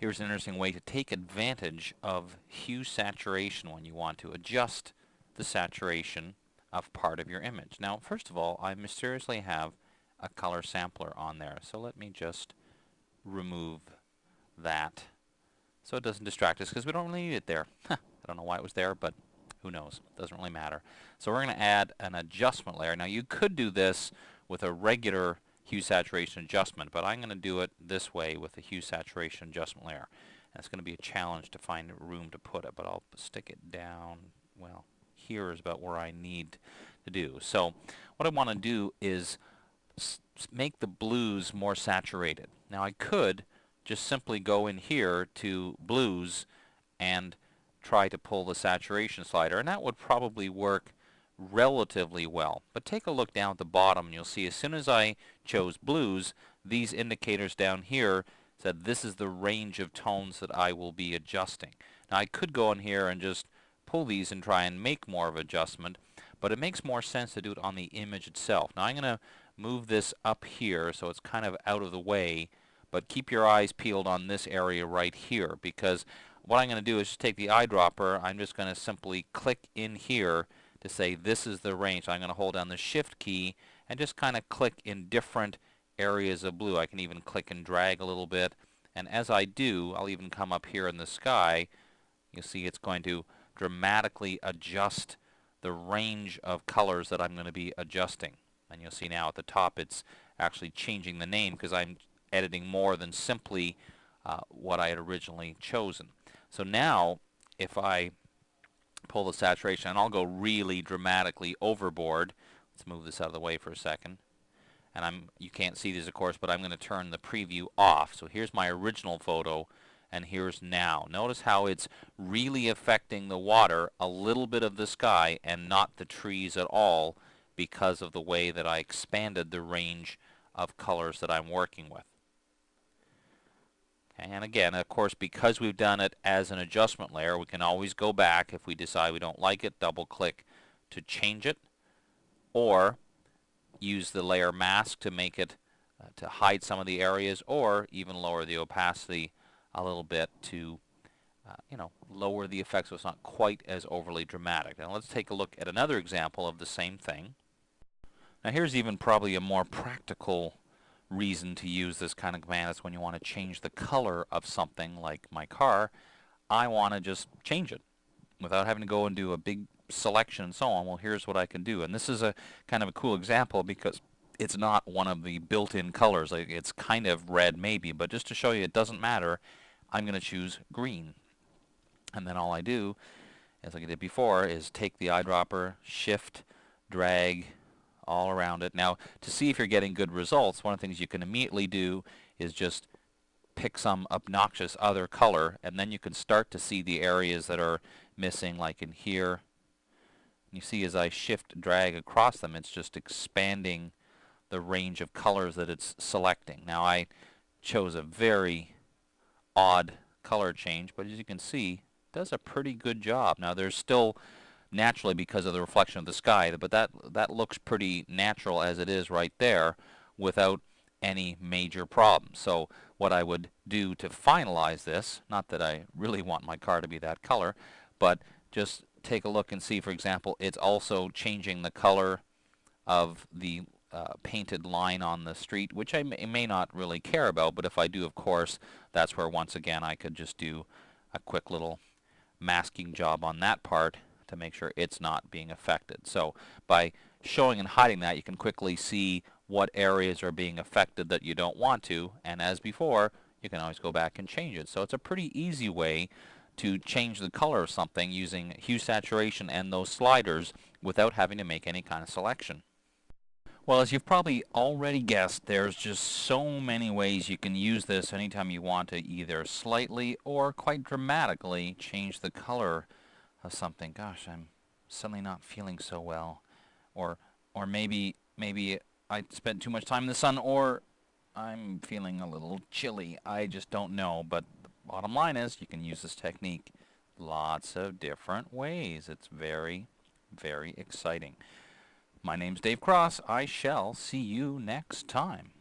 here's an interesting way to take advantage of hue saturation when you want to adjust the saturation of part of your image. Now, first of all, I mysteriously have a color sampler on there, so let me just remove that so it doesn't distract us, because we don't really need it there. I don't know why it was there, but who knows? Doesn't really matter. So we're going to add an adjustment layer. Now, you could do this with a regular hue saturation adjustment, but I'm going to do it this way with the hue saturation adjustment layer. And it's going to be a challenge to find room to put it, but I'll stick it down, well, here is about where I need to do. So what I want to do is make the blues more saturated. Now, I could just simply go in here to blues and try to pull the saturation slider, and that would probably work relatively well. But take a look down at the bottom and you'll see as soon as I chose blues, these indicators down here said this is the range of tones that I will be adjusting. Now, I could go in here and just pull these and try and make more of an adjustment, but it makes more sense to do it on the image itself. Now, I'm going to move this up here so it's kind of out of the way, but keep your eyes peeled on this area right here, because what I'm going to do is just take the eyedropper. I'm just going to simply click in here to say this is the range. So I'm going to hold down the Shift key and just kind of click in different areas of blue. I can even click and drag a little bit, and as I do, I'll even come up here in the sky. You'll see it's going to dramatically adjust the range of colors that I'm going to be adjusting. And you'll see now at the top it's actually changing the name because I'm editing more than simply what I had originally chosen. So now if I pull the saturation, and I'll go really dramatically overboard. Let's move this out of the way for a second. And you can't see these, of course, but I'm going to turn the preview off. So here's my original photo, and here's now. Notice how it's really affecting the water, a little bit of the sky, and not the trees at all, because of the way that I expanded the range of colors that I'm working with. And again, of course, because we've done it as an adjustment layer, we can always go back if we decide we don't like it, double click to change it, or use the layer mask to make it to hide some of the areas, or even lower the opacity a little bit to lower the effect so it's not quite as overly dramatic. Now let's take a look at another example of the same thing. Now here's even probably a more practical reason to use this kind of command. Is when you want to change the color of something like my car. I want to just change it without having to go and do a big selection and so on. Well, here's what I can do, and this is a kind of a cool example because it's not one of the built-in colors. Like, it's kind of red maybe, but just to show you it doesn't matter, I'm going to choose green, and then all I do, as like I did before, is take the eyedropper, shift, drag all around it. Now, to see if you're getting good results, one of the things you can immediately do is just pick some obnoxious other color, and then you can start to see the areas that are missing, like in here. You see as I shift drag across them, it's just expanding the range of colors that it's selecting. Now, I chose a very odd color change, but as you can see, it does a pretty good job. Now, there's still naturally, because of the reflection of the sky, but that looks pretty natural as it is right there without any major problems. So what I would do to finalize this, not that I really want my car to be that color, but just take a look and see, for example, it's also changing the color of the painted line on the street, which I may not really care about, but if I do, of course, that's where once again I could just do a quick little masking job on that part to make sure it's not being affected. So by showing and hiding that, you can quickly see what areas are being affected that you don't want to, and as before, you can always go back and change it. So it's a pretty easy way to change the color of something using hue saturation and those sliders without having to make any kind of selection. Well, as you've probably already guessed, there's just so many ways you can use this anytime you want to either slightly or quite dramatically change the color of something. Gosh, I'm suddenly not feeling so well, or maybe I spent too much time in the sun, or I'm feeling a little chilly. I just don't know, but the bottom line is you can use this technique lots of different ways. It's very, very exciting. My name's Dave Cross. I shall see you next time.